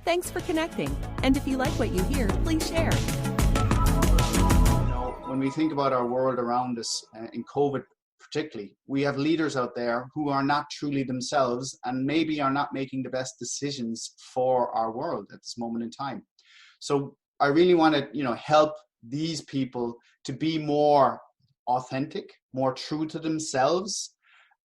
Thanks for connecting. And if you like what you hear, please share. When we think about our world around us, in COVID particularly, we have leaders out there who are not truly themselves and maybe are not making the best decisions for our world at this moment in time. So I really want to, help these people to be more authentic, more true to themselves.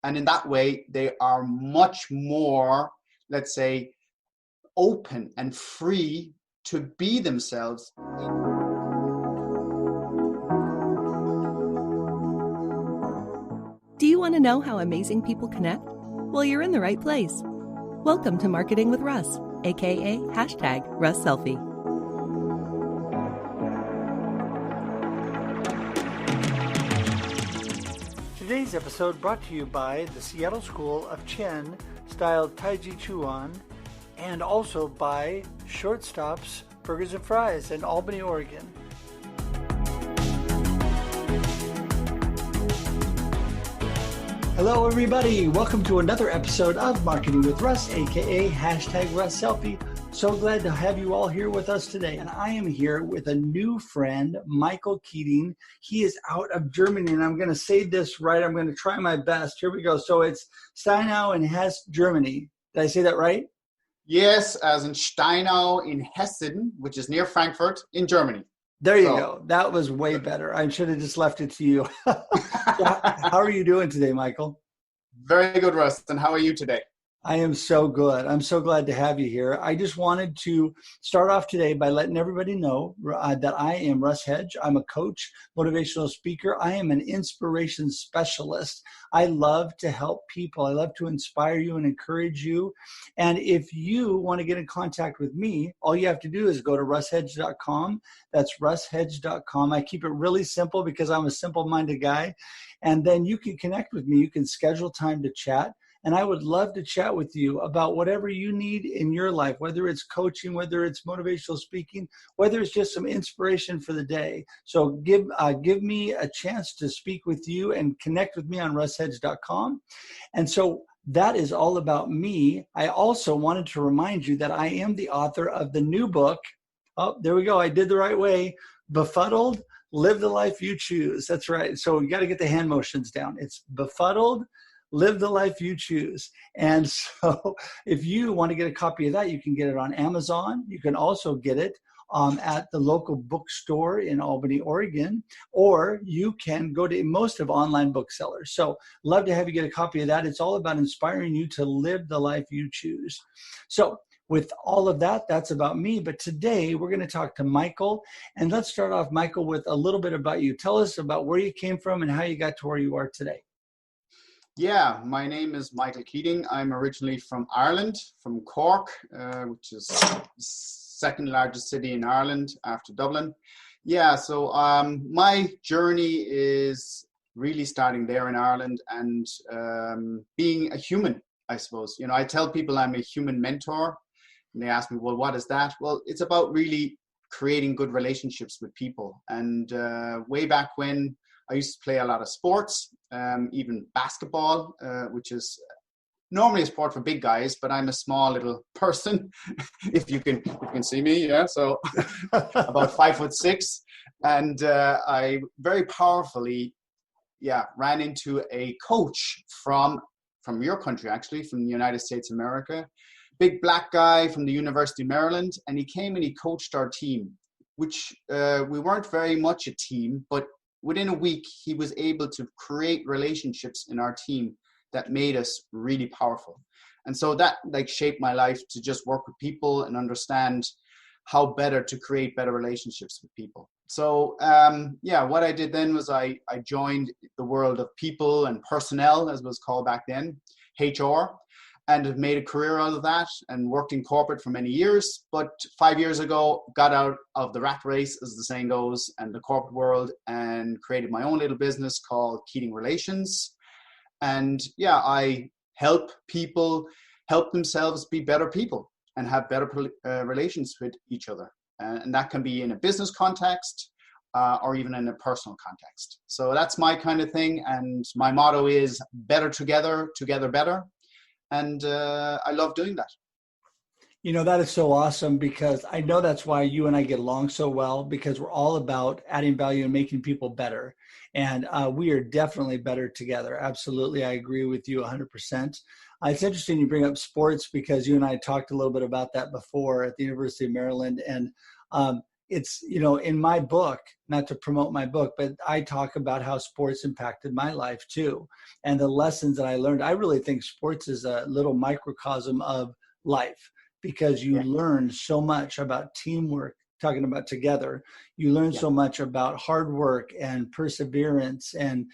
And in that way, they are much more, let's say, open and free to be themselves. Do you want to know how amazing people connect? Well, you're in the right place. Welcome to Marketing with Russ, aka #RussSelfie. Today's episode brought to you by the Seattle School of Chen, styled Taiji Chuan, and also by Shortstops Burgers and Fries in Albany, Oregon. Hello, everybody. Welcome to another episode of Marketing with Russ, aka #RussSelfie. So glad to have you all here with us today. And I am here with a new friend, Michael Keating. He is out of Germany, and I'm going to say this right. I'm going to try my best. Here we go. So it's Steinau in Hesse, Germany. Did I say that right? Yes, as in Steinau in Hessen, which is near Frankfurt in Germany. There you go. That was way better. I should have just left it to you. How are you doing today, Michael? Very good, Russ. And how are you today? I am so good. I'm so glad to have you here. I just wanted to start off today by letting everybody know that I am Russ Hedge. I'm a coach, motivational speaker. I am an inspiration specialist. I love to help people. I love to inspire you and encourage you. And if you want to get in contact with me, all you have to do is go to russhedge.com. That's russhedge.com. I keep it really simple because I'm a simple-minded guy. And then you can connect with me. You can schedule time to chat. And I would love to chat with you about whatever you need in your life, whether it's coaching, whether it's motivational speaking, whether it's just some inspiration for the day. So give me a chance to speak with you and connect with me on russhedge.com. And so that is all about me. I also wanted to remind you that I am the author of the new book. Oh, there we go. I did the right way. Befuddled, Live the Life You Choose. That's right. So you got to get the hand motions down. It's Befuddled, Live the Life You Choose. And so if you want to get a copy of that, you can get it on Amazon. You can also get it at the local bookstore in Albany, Oregon, or you can go to most of online booksellers. So love to have you get a copy of that. It's all about inspiring you to live the life you choose. So with all of that, that's about me. But today we're going to talk to Michael. And let's start off, Michael, with a little bit about you. Tell us about where you came from and how you got to where you are today. Yeah, my name is Michael Keating. I'm originally from Ireland, from Cork, which is the second largest city in Ireland after Dublin. Yeah, so my journey is really starting there in Ireland and being a human, I suppose. I tell people I'm a human mentor, and they ask me, well, what is that? Well, it's about really creating good relationships with people. And way back when, I used to play a lot of sports, even basketball, which is normally a sport for big guys, but I'm a small little person, if you can see me, yeah. So about 5'6", and I very powerfully, ran into a coach from your country, actually, from the United States of America, big black guy from the University of Maryland, and he came and he coached our team, which we weren't very much a team, but within a week, he was able to create relationships in our team that made us really powerful. And so that shaped my life to just work with people and understand how better to create better relationships with people. So what I did then was I joined the world of people and personnel, as it was called back then, HR, and have made a career out of that and worked in corporate for many years. But 5 years ago, got out of the rat race, as the saying goes, and the corporate world, and created my own little business called Keating Relations. And I help people help themselves be better people and have better relations with each other. And that can be in a business context or even in a personal context. So that's my kind of thing. And my motto is better together, together better. And I love doing that. That is so awesome because I know that's why you and I get along so well because we're all about adding value and making people better. And we are definitely better together. Absolutely. I agree with you 100%. It's interesting you bring up sports because you and I talked a little bit about that before at the University of Maryland. And it's, in my book, not to promote my book, but I talk about how sports impacted my life too. And the lessons that I learned. I really think sports is a little microcosm of life, because you Yeah. learn so much about teamwork, talking about together. You learn Yeah. so much about hard work and perseverance and,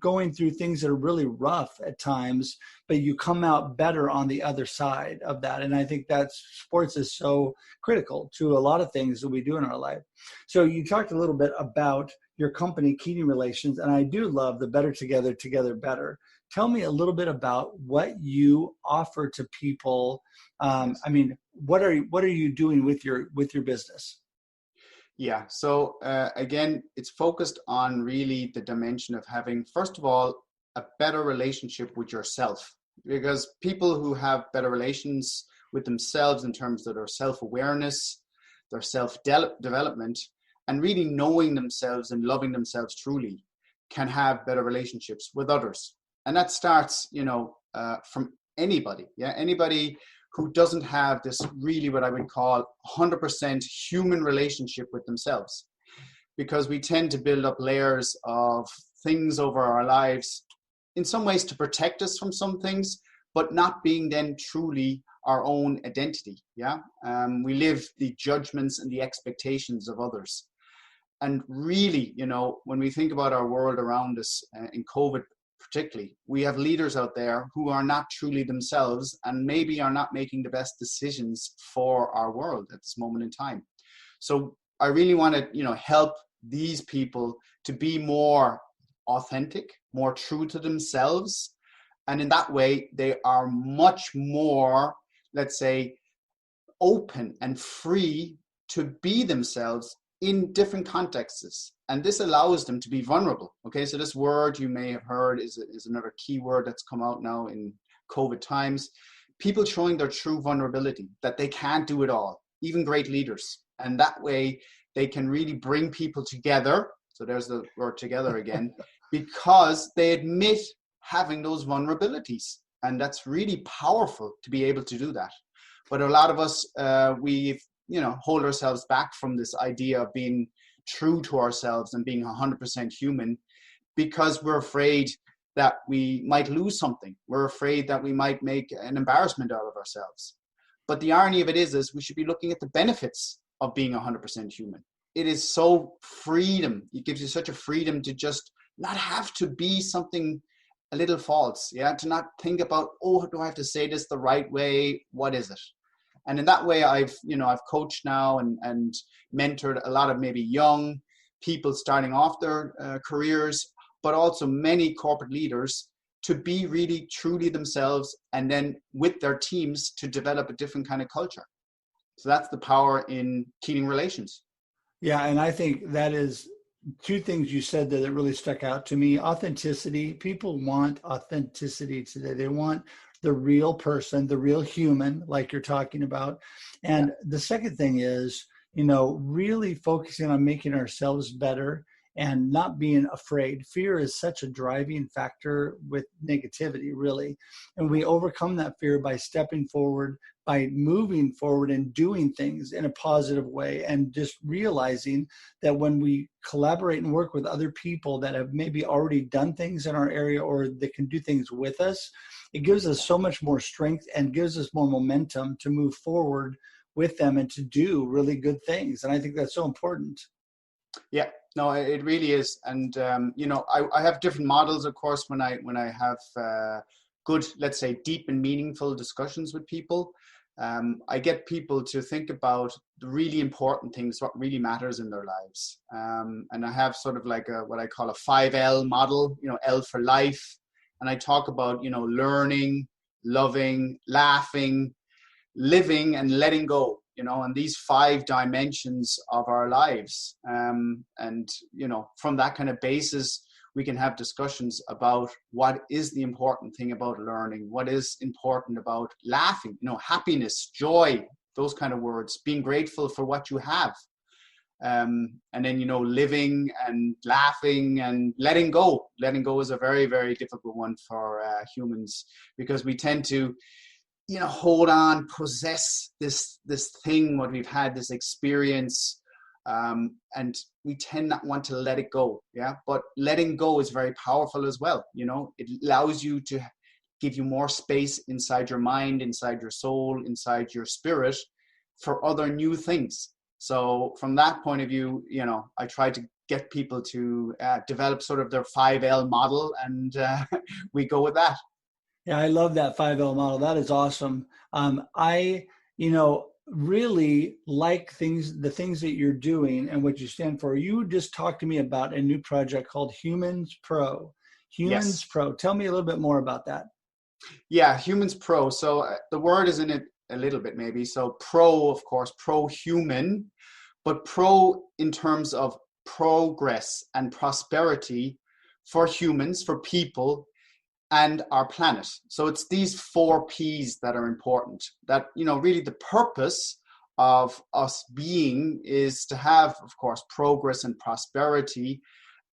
going through things that are really rough at times, but you come out better on the other side of that. And I think that sports is so critical to a lot of things that we do in our life. So you talked a little bit about your company, Keating Relations, and I do love the Better Together, Together Better. Tell me a little bit about what you offer to people. What are you doing with your business? Yeah. So again, it's focused on really the dimension of having, first of all, a better relationship with yourself, because people who have better relations with themselves in terms of their self-awareness, their self-development, and really knowing themselves and loving themselves truly, can have better relationships with others. And that starts, from anybody. Yeah, anybody who doesn't have this really what I would call 100% human relationship with themselves. Because we tend to build up layers of things over our lives, in some ways to protect us from some things, but not being then truly our own identity. Yeah, we live the judgments and the expectations of others. And really, when we think about our world around us in COVID, particularly, we have leaders out there who are not truly themselves and maybe are not making the best decisions for our world at this moment in time. So I really want to, help these people to be more authentic, more true to themselves. And in that way, they are much more, let's say, open and free to be themselves in different contexts. And this allows them to be vulnerable. Okay, so this word you may have heard is another key word that's come out now in COVID times. People showing their true vulnerability, that they can't do it all, even great leaders. And that way they can really bring people together. So there's the word together again, because they admit having those vulnerabilities. And that's really powerful to be able to do that. But a lot of us, we've, hold ourselves back from this idea of being true to ourselves and being 100% human, because we're afraid that we might lose something. We're afraid that we might make an embarrassment out of ourselves. But the irony of it is we should be looking at the benefits of being 100% human. It is so freedom. It gives you such a freedom to just not have to be something a little false. Yeah, to not think about, oh, do I have to say this the right way? What is it? And in that way, I've coached now and mentored a lot of maybe young people starting off their careers, but also many corporate leaders to be really truly themselves, and then with their teams to develop a different kind of culture. So that's the power in Keating Relations. Yeah, and I think that is two things you said that really stuck out to me. Authenticity. People want authenticity today. They want the real person, the real human, like you're talking about. And Yeah. the second thing is, really focusing on making ourselves better and not being afraid. Fear is such a driving factor with negativity, really. And we overcome that fear by stepping forward, by moving forward and doing things in a positive way, and just realizing that when we collaborate and work with other people that have maybe already done things in our area or that can do things with us, it gives us so much more strength and gives us more momentum to move forward with them and to do really good things. And I think that's so important. Yeah, no, it really is. And, I have different models, of course, when I have good, let's say, deep and meaningful discussions with people. I get people to think about the really important things, what really matters in their lives. And I have sort of like what I call a 5L model, L for life. And I talk about, learning, loving, laughing, living, and letting go, and these 5 dimensions of our lives. And, from that kind of basis, we can have discussions about what is the important thing about learning, what is important about laughing, happiness, joy, those kind of words, being grateful for what you have. And then, living and laughing and letting go. Letting go is a very, very difficult one for humans, because we tend to, hold on, possess this thing, what we've had, this experience, and we tend not want to let it go. Yeah. But letting go is very powerful as well. It allows you to give you more space inside your mind, inside your soul, inside your spirit for other new things. So from that point of view, I try to get people to develop sort of their 5L model, and we go with that. Yeah, I love that 5L model. That is awesome. I really like the things that you're doing and what you stand for. You just talked to me about a new project called HumansPRO. HumansPRO. Yes. Tell me a little bit more about that. Yeah, HumansPRO. So the word is in it a little bit maybe. So pro, of course, pro-human, but pro in terms of progress and prosperity for humans, for people, and our planet. So it's these 4 P's that are important, that, really the purpose of us being is to have, of course, progress and prosperity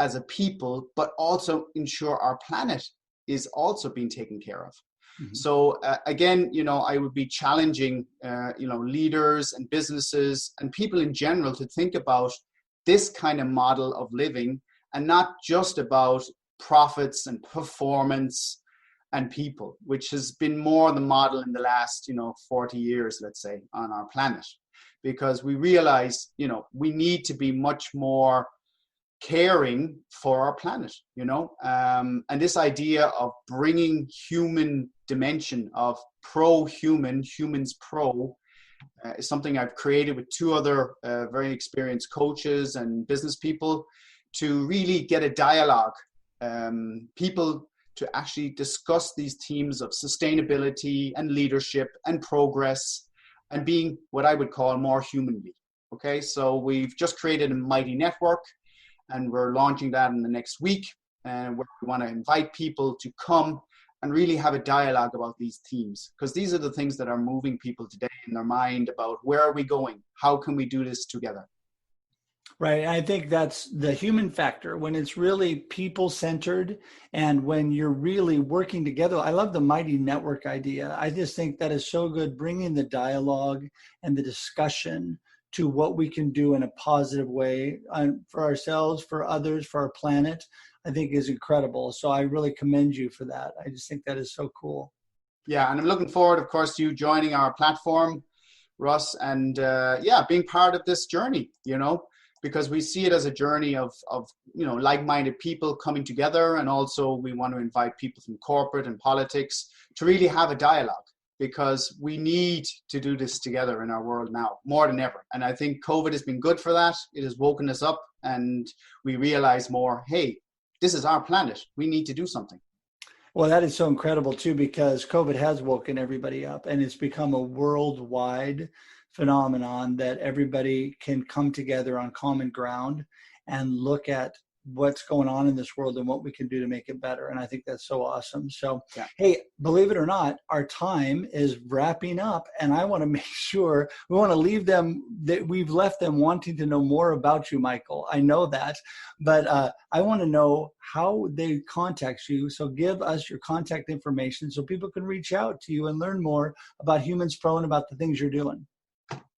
as a people, but also ensure our planet is also being taken care of. Mm-hmm. So again, I would be challenging, leaders and businesses and people in general to think about this kind of model of living, and not just about profits and performance and people, which has been more the model in the last, 40 years, let's say, on our planet, because we realize, we need to be much more caring for our planet, and this idea of bringing human dimension of pro-human, HumansPRO, is something I've created with 2 other very experienced coaches and business people to really get a dialogue, people to actually discuss these themes of sustainability and leadership and progress and being what I would call more humanly. Okay, so we've just created a mighty network, and we're launching that in the next week, and where we want to invite people to come and really have a dialogue about these themes, because these are the things that are moving people today in their mind about where are we going? How can we do this together? Right. I think that's the human factor, when it's really people-centered and when you're really working together. I love the mighty network idea. I just think that is so good, bringing the dialogue and the discussion to what we can do in a positive way for ourselves, for others, for our planet, I think is incredible. So I really commend you for that. I just think that is so cool. Yeah, and I'm looking forward, of course, to you joining our platform, Russ, and being part of this journey, because we see it as a journey of like-minded people coming together. And also we want to invite people from corporate and politics to really have a dialogue, because we need to do this together in our world now more than ever. And I think COVID has been good for that. It has woken us up, and we realize more, hey, this is our planet. We need to do something. Well, that is so incredible too, because COVID has woken everybody up, and it's become a worldwide phenomenon that everybody can come together on common ground and look at what's going on in this world and what we can do to make it better. And I think that's so awesome. So, Hey, believe it or not, our time is wrapping up, and I want to make sure we want to leave them that we've left them wanting to know more about you, Michael. I know that, but I want to know how they contact you. So give us your contact information so people can reach out to you and learn more about HumansPRO and about the things you're doing.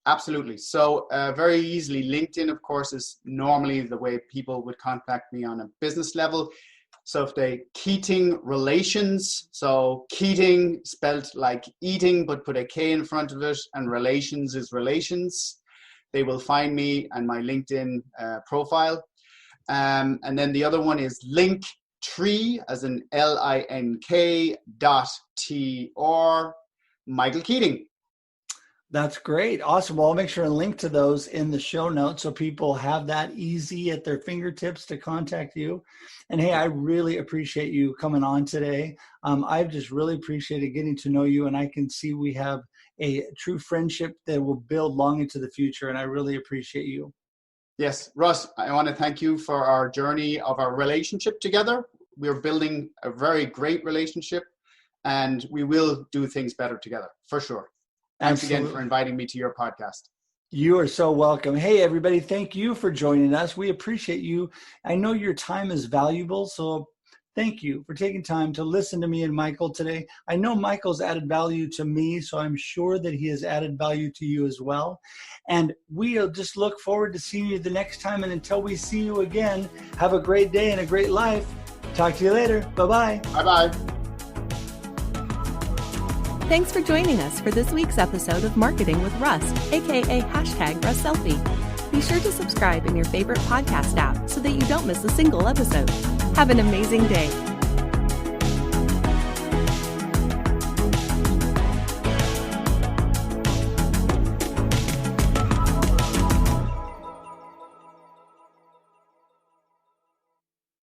Absolutely. So very easily, LinkedIn, of course, is normally the way people would contact me on a business level. So if they Keating Relations, so Keating spelled like eating, but put a K in front of it, and relations is relations, they will find me and my LinkedIn profile. And then the other one is Linktree, as in LINK.TR, Michael Keating. That's great. Awesome. Well, I'll make sure and link to those in the show notes so people have that easy at their fingertips to contact you. And hey, I really appreciate you coming on today. I've just really appreciated getting to know you, and I can see we have a true friendship that will build long into the future, and I really appreciate you. Yes, Russ, I want to thank you for our journey of our relationship together. We're building a very great relationship, and we will do things better together, for sure. Thanks Absolutely. again for inviting me to your podcast. You are so welcome. Hey, everybody, thank you for joining us. We appreciate you. I know your time is valuable, so thank you for taking time to listen to me and Michael today. I know Michael's added value to me, so I'm sure that he has added value to you as well. And we'll just look forward to seeing you the next time. And until we see you again, have a great day and a great life. Talk to you later. Bye-bye. Bye-bye. Thanks for joining us for this week's episode of Marketing with Russ, aka #RussSelfie. Be sure to subscribe in your favorite podcast app so that you don't miss a single episode. Have an amazing day.